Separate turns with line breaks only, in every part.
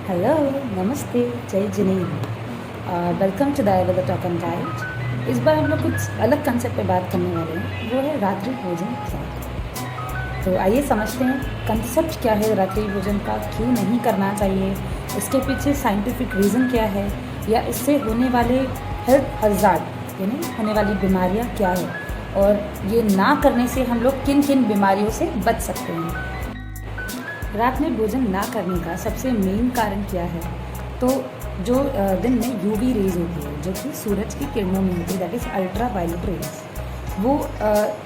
Hello, नमस्ते, जय जिनेन्द्र। Welcome to the Ayurveda talk and guide. इस बार हम लोग कुछ अलग कंसेप्ट पे बात करने वाले हैं, वो है रात्रि भोजन क्या। तो आइए समझते हैं कंसेप्ट क्या है रात्रि भोजन का, क्यों नहीं करना चाहिए, इसके पीछे साइंटिफिक रीज़न क्या है, या इससे होने वाले हेल्थ हज़ार्ड यानी होने वाली बीमारियाँ क्या है, और ये ना करने से हम लोग किन किन बीमारियों से बच सकते हैं। रात में भोजन ना करने का सबसे मेन कारण क्या है? तो जो दिन में यूवी रेज होती है, जो कि सूरज की किरणों में होती है, that is ultra violet rays, वो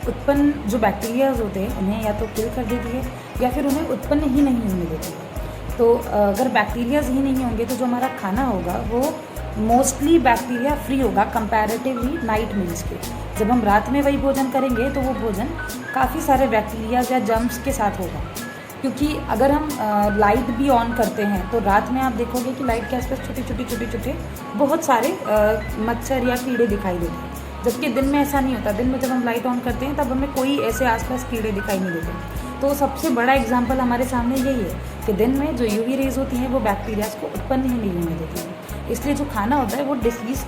उत्पन्न जो बैक्टीरियाज होते हैं उन्हें या तो किल कर देती है या फिर उन्हें उत्पन्न ही नहीं होने देती है। तो अगर बैक्टीरियाज ही नहीं होंगे तो जो हमारा खाना होगा वो मोस्टली बैक्टीरिया फ्री होगा कंपैरेटिवली नाइट मील्स के। जब हम रात में वही भोजन करेंगे तो वो भोजन काफ़ी सारे बैक्टीरियाज या जर्म्स के साथ होगा, क्योंकि अगर हम लाइट भी ऑन करते हैं तो रात में आप देखोगे कि लाइट के आसपास छोटे बहुत सारे मच्छर या कीड़े दिखाई देते हैं, जबकि दिन में ऐसा नहीं होता। दिन में जब हम लाइट ऑन करते हैं तब हमें कोई ऐसे आसपास कीड़े दिखाई नहीं देते। तो सबसे बड़ा एग्जाम्पल हमारे सामने यही है कि दिन में जो यूवी रेज होती हैं वो बैक्टीरियाज को उत्पन्न ही नहीं होने देती हैं, इसलिए जो खाना होता है वो डिसीज़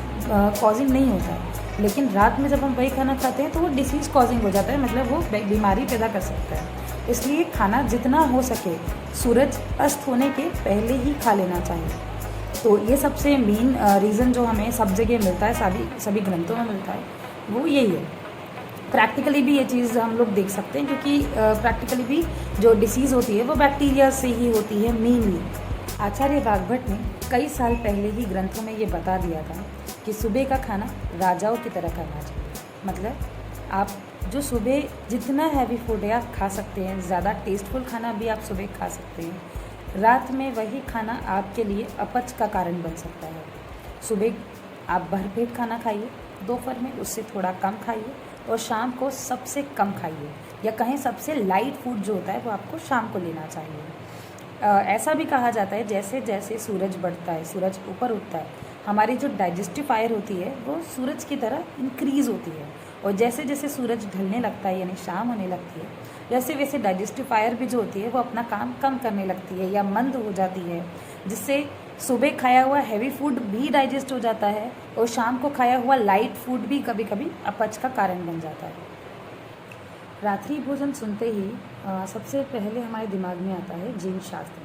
कॉजिंग नहीं होता है। लेकिन रात में जब हम वही खाना खाते हैं तो वो डिसीज़ कॉजिंग हो जाता है, मतलब वो बीमारी पैदा कर सकता है। इसलिए खाना जितना हो सके सूरज अस्त होने के पहले ही खा लेना चाहिए। तो ये सबसे मेन रीज़न जो हमें सब जगह मिलता है, सभी ग्रंथों में मिलता है, वो यही है। प्रैक्टिकली भी ये चीज़ हम लोग देख सकते हैं, क्योंकि प्रैक्टिकली भी जो डिसीज़ होती है वो बैक्टीरिया से ही होती है मेनली। आचार्य वाग्भट ने कई साल पहले ही ग्रंथों में ये बता दिया था कि सुबह का खाना राजाओं की तरह करना चाहिए। मतलब आप जो सुबह जितना हैवी फूड है आप खा सकते हैं, ज़्यादा टेस्टफुल खाना भी आप सुबह खा सकते हैं। रात में वही खाना आपके लिए अपच का कारण बन सकता है। सुबह आप भरपेट खाना खाइए, दोपहर में उससे थोड़ा कम खाइए, और शाम को सबसे कम खाइए, या कहें सबसे लाइट फूड जो होता है वो आपको शाम को लेना चाहिए। ऐसा भी कहा जाता है जैसे जैसे सूरज बढ़ता है, सूरज ऊपर उठता है, हमारी जो डाइजेस्टिव फायर होती है वो सूरज की तरह इंक्रीज़ होती है, और जैसे जैसे सूरज ढलने लगता है यानी शाम होने लगती है, वैसे वैसे डाइजेस्टिव फायर भी जो होती है वो अपना काम कम करने लगती है या मंद हो जाती है, जिससे सुबह खाया हुआ हैवी फूड भी डाइजेस्ट हो जाता है, और शाम को खाया हुआ लाइट फूड भी कभी कभी अपच का कारण बन जाता है। रात्रि भोजन सुनते ही सबसे पहले हमारे दिमाग में आता है जैन शास्त्र,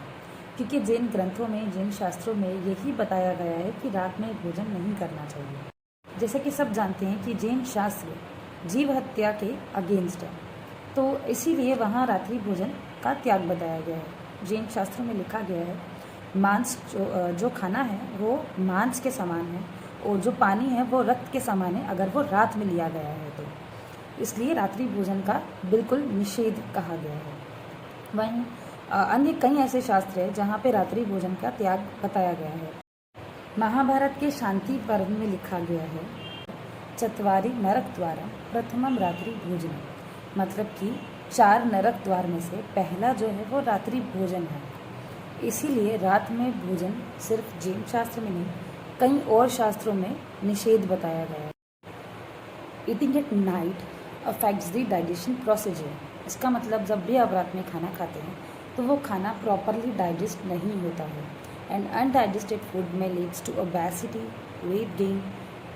क्योंकि जैन ग्रंथों में, जैन शास्त्रों में यही बताया गया है कि रात में भोजन नहीं करना चाहिए। जैसे कि सब जानते हैं कि जैन शास्त्र जीव हत्या के अगेंस्ट है, तो इसीलिए वहाँ रात्रि भोजन का त्याग बताया गया है। जैन शास्त्रों में लिखा गया है मांस जो खाना है वो मांस के समान है, और जो पानी है वो रक्त के समान है अगर वो रात में लिया गया है तो। इसलिए रात्रि भोजन का बिल्कुल निषेध कहा गया है। वहीं अन्य कई ऐसे शास्त्र हैं जहाँ पे रात्रि भोजन का त्याग बताया गया है। महाभारत के शांति पर्व में लिखा गया है चत्वारि नरक द्वारा प्रथमम रात्रि भोजन, मतलब कि 4 नरक द्वार में से पहला जो है वो रात्रि भोजन है। इसीलिए रात में भोजन सिर्फ जैन शास्त्र में नहीं, कई और शास्त्रों में निषेध बताया गया है। Eating at night affects the digestion procedure. इसका मतलब जब भी आप रात में खाना खाते हैं तो वो खाना प्रॉपरली डाइजेस्ट नहीं होता है, एंड अनडाइजेस्टेड फूड में leads to obesity, weight gain,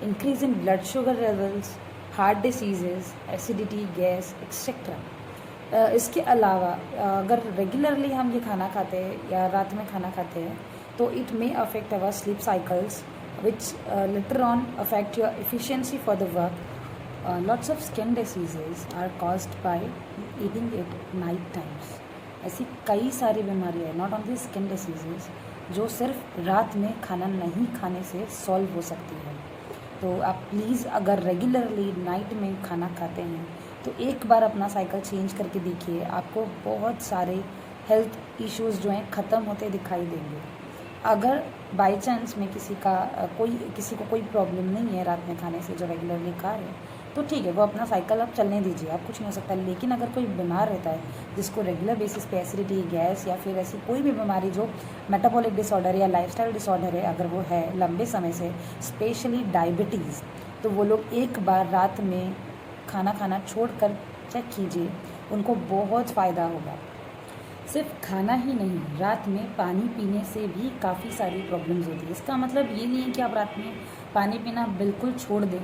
increase in blood sugar levels, heart diseases, acidity, gas etcetera. इसके अलावा अगर रेगुलरली हम ये खाना खाते हैं या रात में खाना खाते हैं तो it may affect our sleep cycles which later on affect your efficiency for the work. Lots of skin diseases are caused by eating at night times. ऐसी कई सारी बीमारियाँ हैं, नॉट ओनली स्किन डिसीजेज, जो सिर्फ रात में खाना नहीं खाने से सॉल्व हो सकती है। तो आप प्लीज़ अगर रेगुलरली नाइट में खाना खाते हैं तो एक बार अपना साइकिल चेंज करके देखिए, आपको बहुत सारे हेल्थ इश्यूज़ जो हैं ख़त्म होते दिखाई देंगे। अगर बाई चांस में किसी को कोई प्रॉब्लम नहीं है रात में खाने से, जो रेगुलरली खा रहे हैं, तो ठीक है, वो अपना साइकिल आप चलने दीजिए, आप कुछ नहीं हो सकता। लेकिन अगर कोई बीमार रहता है जिसको रेगुलर बेसिस पे एसिडिटी, गैस या फिर ऐसी कोई भी बीमारी जो मेटाबॉलिक डिसऑर्डर या लाइफस्टाइल डिसऑर्डर है, अगर वो है लंबे समय से, स्पेशली डायबिटीज़, तो वो लोग एक बार रात में खाना खाना छोड़ कर चेक कीजिए, उनको बहुत फ़ायदा होगा। सिर्फ खाना ही नहीं, रात में पानी पीने से भी काफ़ी सारी प्रॉब्लम्स होती है। इसका मतलब ये नहीं है कि आप रात में पानी पीना बिल्कुल छोड़ दें।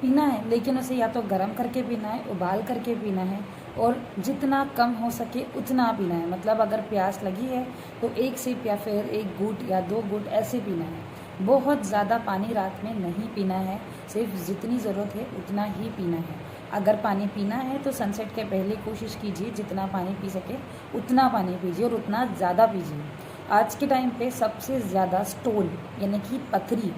पीना है, लेकिन उसे या तो गर्म करके पीना है, उबाल करके पीना है, और जितना कम हो सके उतना पीना है। मतलब अगर प्यास लगी है तो 1 सिप या फिर 1 घूंट या 2 घूंट ऐसे पीना है। बहुत ज़्यादा पानी रात में नहीं पीना है, सिर्फ जितनी ज़रूरत है उतना ही पीना है। अगर पानी पीना है तो सनसेट के पहले कोशिश कीजिए जितना पानी पी सके उतना पानी पीजिए और उतना ज़्यादा पीजिए। आज के टाइम पे सबसे ज़्यादा स्टोन यानी कि पथरी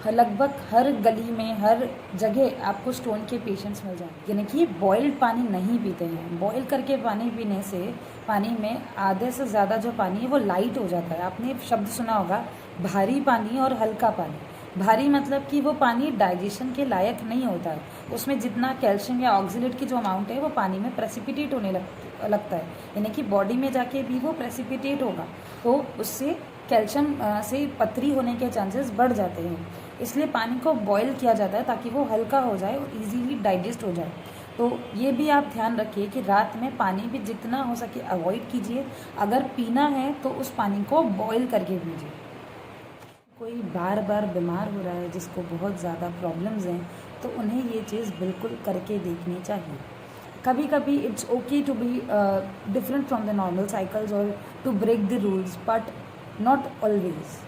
लगभग हर गली में, हर जगह आपको स्टोन के पेशेंट्स मिल जाएंगे। यानी कि बॉइल्ड पानी नहीं पीते हैं। बॉयल करके पानी पीने से पानी में आधे से ज़्यादा जो पानी है वो लाइट हो जाता है। आपने शब्द सुना होगा भारी पानी और हल्का पानी। भारी मतलब कि वो पानी डाइजेशन के लायक नहीं होता है, उसमें जितना कैल्शियम या ऑक्सीलेट की जो अमाउंट है वो पानी में प्रेसिपिटेट होने लगता है, यानी कि बॉडी में जाके भी वो प्रेसिपिटेट होगा, तो उससे कैल्शियम से पथरी होने के चांसेस बढ़ जाते हैं। इसलिए पानी को बॉईल किया जाता है ताकि वो हल्का हो जाए और इजीली डाइजेस्ट हो जाए। तो ये भी आप ध्यान रखिए कि रात में पानी भी जितना हो सके अवॉइड कीजिए। अगर पीना है तो उस पानी को बॉईल करके पीजिए। कोई बार बार बीमार हो रहा है, जिसको बहुत ज़्यादा प्रॉब्लम्स हैं, तो उन्हें ये चीज़ बिल्कुल करके देखनी चाहिए। कभी कभी it's okay to be different from the normal cycles और to break the rules, but not always.